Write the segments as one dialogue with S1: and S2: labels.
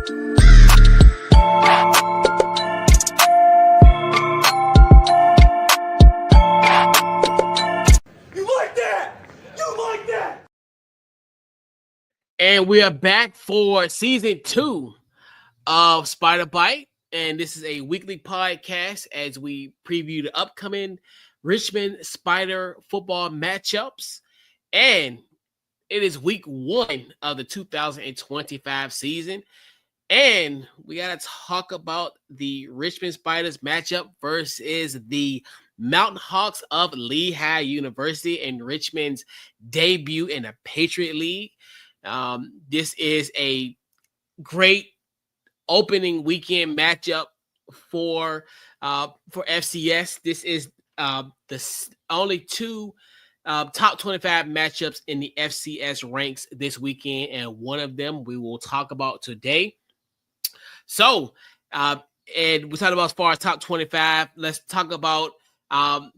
S1: And we are back for season 2 of Spider Byte. And this is a weekly podcast as we preview the upcoming Richmond Spider football matchups. And it is week 1 of the 2025 season. And we got to talk about the Richmond Spiders matchup versus the Mountain Hawks of Lehigh University in Richmond's debut in the Patriot League. This is a great opening weekend matchup for FCS. This is the only 2 top 25 matchups in the FCS ranks this weekend, and one of them we will talk about today. So, and we talked about as far as top 25. Let's talk about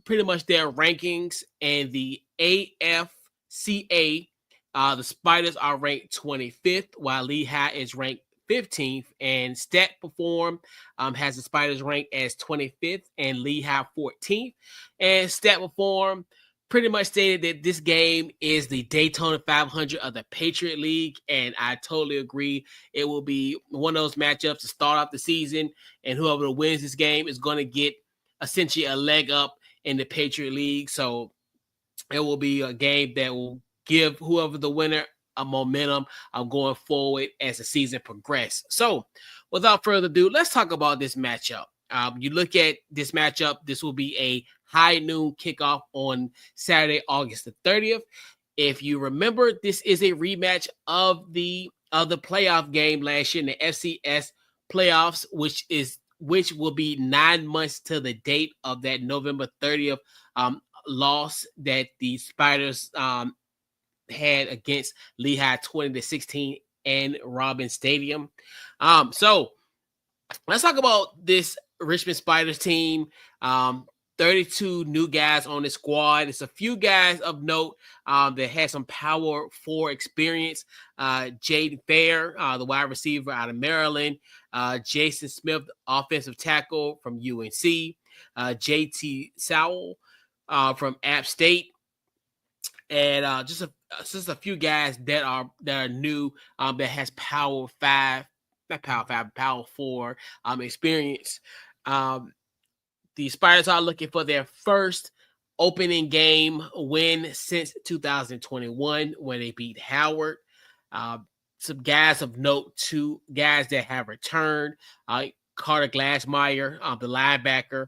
S1: pretty much their rankings and the AFCA. The Spiders are ranked 25th, while Lehigh is ranked 15th, and Stat Perform has the Spiders ranked as 25th and Lehigh 14th. And Stat Perform pretty much stated that this game is the Daytona 500 of the Patriot League, and I totally agree. It will be one of those matchups to start off the season, and whoever wins this game is going to get essentially a leg up in the Patriot League. So it will be a game that will give whoever the winner a momentum going forward as the season progresses. So without further ado, let's talk about this matchup. You look at this matchup, this will be a high noon kickoff on Saturday, August the 30th. If you remember, this is a rematch of the playoff game last year in the FCS playoffs, which will be 9 months to the date of that November 30th loss that the Spiders had against Lehigh 20-16 in Robins Stadium. So let's talk about this Richmond Spiders team. 32 new guys on the squad. It's a few guys of note that had some power forward experience. Jaden Fair, the wide receiver out of Maryland. Jason Smith, offensive tackle from UNC. JT Sowell from App State. And just a few guys that are new that has power four experience. The Spiders are looking for their first opening game win since 2021 when they beat Howard. Some guys of note, 2 guys that have returned. Carter Glassmeyer, the linebacker,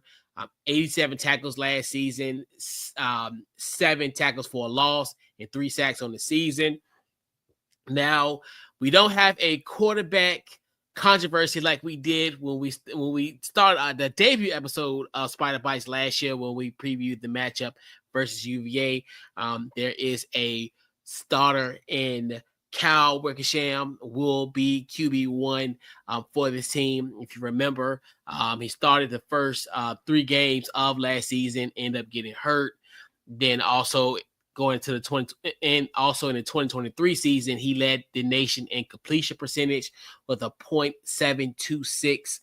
S1: 87 tackles last season, 7 tackles for a loss, and 3 sacks on the season. Now, we don't have a quarterback controversy like we did when we started the debut episode of Spider Bites last year when we previewed the matchup versus UVA. There is a starter in Kyle Wickersham will be QB1 for this team. If you remember, he started the first 3 games of last season, ended up getting hurt. Then also going to the in the 2023 season, he led the nation in completion percentage with a .726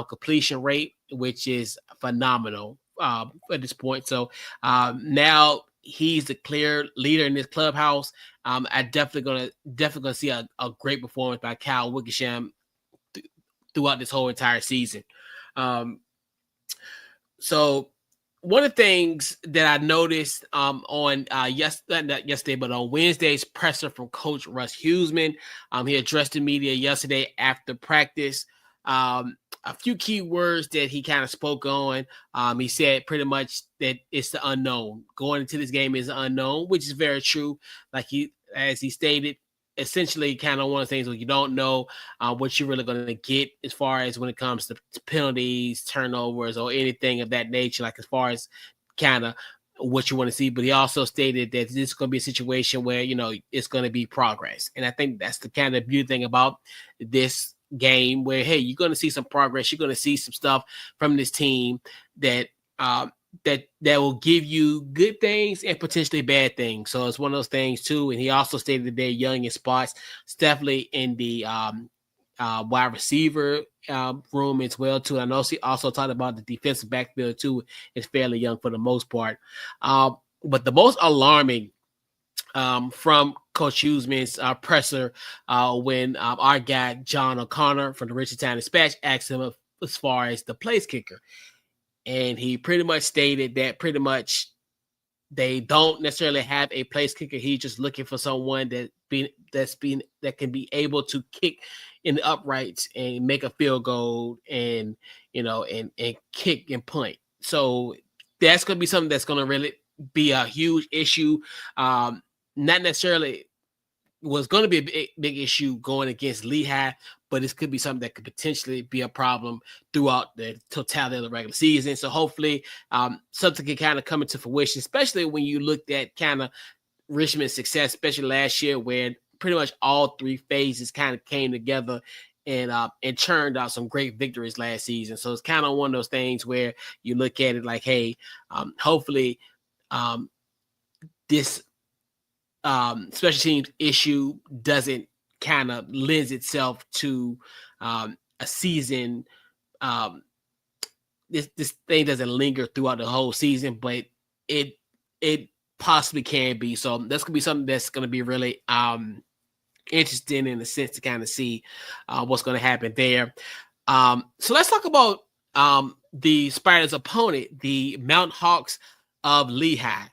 S1: completion rate, which is phenomenal at this point. So now he's the clear leader in this clubhouse. I definitely gonna see a great performance by Kyle Wickersham throughout this whole entire season. So one of the things that I noticed on not yesterday, but on Wednesday's presser from Coach Russ Huesman, he addressed the media yesterday after practice. A few key words that he kind of spoke on. He said pretty much that it's the unknown. Going into this game is the unknown, which is very true. As he stated, essentially kind of one of the things where you don't know what you're really going to get as far as when it comes to penalties, turnovers, or anything of that nature, like as far as kind of what you want to see. But he also stated that this is going to be a situation where, it's going to be progress. And I think that's the kind of beauty thing about this game where, hey, you're going to see some progress. You're going to see some stuff from this team that will give you good things and potentially bad things. So it's one of those things too. And he also stated that they're young in spots. It's definitely in the wide receiver room as well too. I know she also talked about the defensive backfield too. It's fairly young for the most part. But the most alarming from Coach Huesman's presser when our guy John O'Connor from the Richmond Town Dispatch asked him as far as the place kicker, and he pretty much stated that pretty much they don't necessarily have a place kicker. He's just looking for someone that can be able to kick in the uprights and make a field goal and and kick and punt. So that's going to be something that's going to really be a huge issue. Not necessarily was going to be a big issue going against Lehigh, but this could be something that could potentially be a problem throughout the totality of the regular season. So hopefully something can kind of come into fruition, especially when you looked at kind of Richmond's success, especially last year, where pretty much all three phases kind of came together and churned out some great victories last season. So it's kind of one of those things where you look at it like, hey, hopefully this special teams issue doesn't kind of lends itself to a season. This thing doesn't linger throughout the whole season, but it possibly can be. So that's gonna be something that's gonna be really interesting in a sense to kind of see what's gonna happen there. So let's talk about the Spiders' opponent, the Mountain Hawks of Lehigh.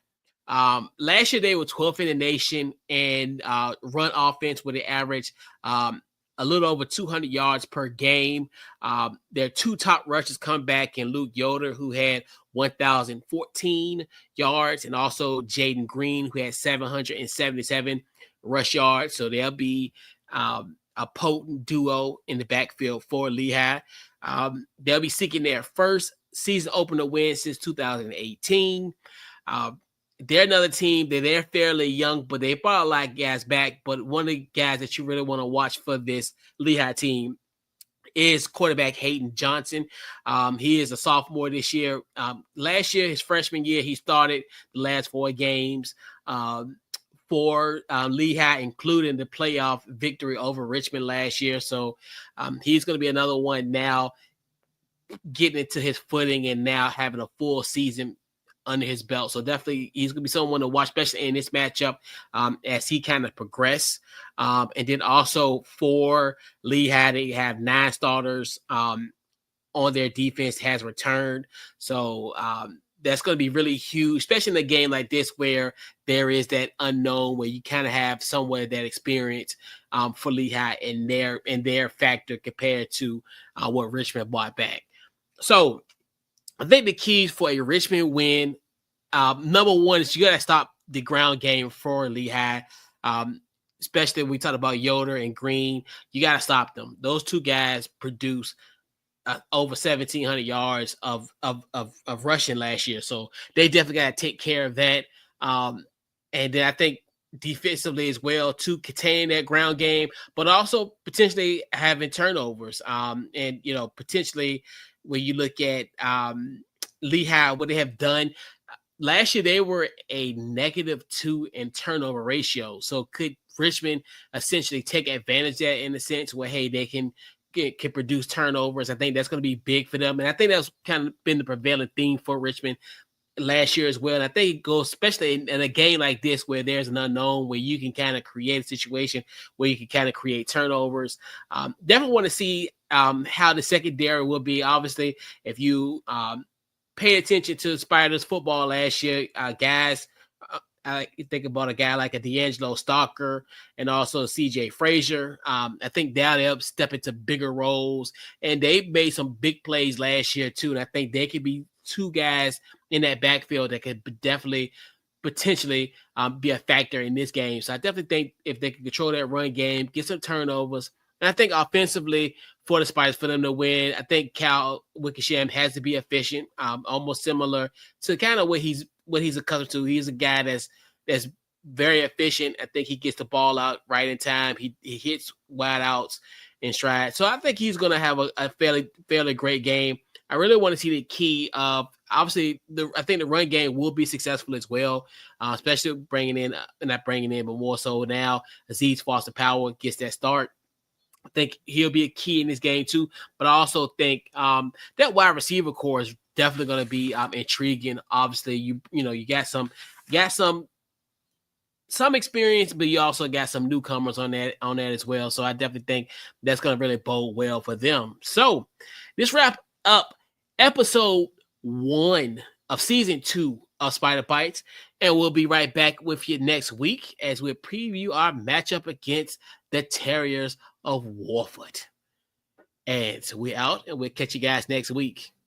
S1: Last year they were 12th in the nation and run offense with an average a little over 200 yards per game. Their two top rushers come back in Luke Yoder, who had 1,014 yards, and also Jaden Green, who had 777 rush yards. So they'll be a potent duo in the backfield for Lehigh. They'll be seeking their first season opener win since 2018. They're another team that they're fairly young, but they brought a lot of guys back. But one of the guys that you really want to watch for this Lehigh team is quarterback Hayden Johnson. He is a sophomore this year. Last year, his freshman year, he started the last 4 games for Lehigh, including the playoff victory over Richmond last year. So he's going to be another one now getting into his footing and now having a full season under his belt. So definitely he's going to be someone to watch, especially in this matchup as he kind of progress. And then also for Lehigh, they have 9 starters on their defense has returned. So that's going to be really huge, especially in a game like this where there is that unknown, where you kind of have someone that experience for Lehigh and their factor compared to what Richmond brought back. So I think the keys for a Richmond win, number one, is you got to stop the ground game for Lehigh, especially when we talk about Yoder and Green. You got to stop them. Those two guys produce over 1,700 yards of rushing last year, so they definitely got to take care of that. And then I think defensively as well to contain that ground game, but also potentially having turnovers. And potentially when you look at Lehigh, what they have done last year, they were a -2 in turnover ratio. So could Richmond essentially take advantage of that in the sense where, hey, they can produce turnovers? I think that's going to be big for them. And I think that's kind of been the prevailing theme for Richmond last year as well. And I think it goes, especially in a game like this where there's an unknown, where you can kind of create a situation where you can kind of create turnovers. Definitely want to see how the secondary will be. Obviously, if you pay attention to Spiders football last year, guys, I think about a guy like a D'Angelo Stalker and also CJ Frazier. I think they'll step into bigger roles, and they made some big plays last year too. And I think they could be 2 guys in that backfield that could definitely potentially be a factor in this game. So I definitely think if they can control that run game, get some turnovers, and I think offensively for the Spiders, for them to win, I think Cal Wickersham has to be efficient, almost similar to kind of what he's accustomed to. He's a guy that's very efficient. I think he gets the ball out right in time. He hits wide outs in stride. So I think he's going to have a fairly great game. I really want to see the key of, obviously, I think the run game will be successful as well, especially not bringing in, but more so now Aziz Foster Power gets that start. I think he'll be a key in this game too. But I also think that wide receiver core is definitely going to be intriguing. Obviously, you got some experience, but you also got some newcomers on that as well. So I definitely think that's going to really bode well for them. So this wrap up episode 1 of season 2 of Spider Bites, and we'll be right back with you next week as we preview our matchup against the Terriers of Warford. And so we're out, and we'll catch you guys next week.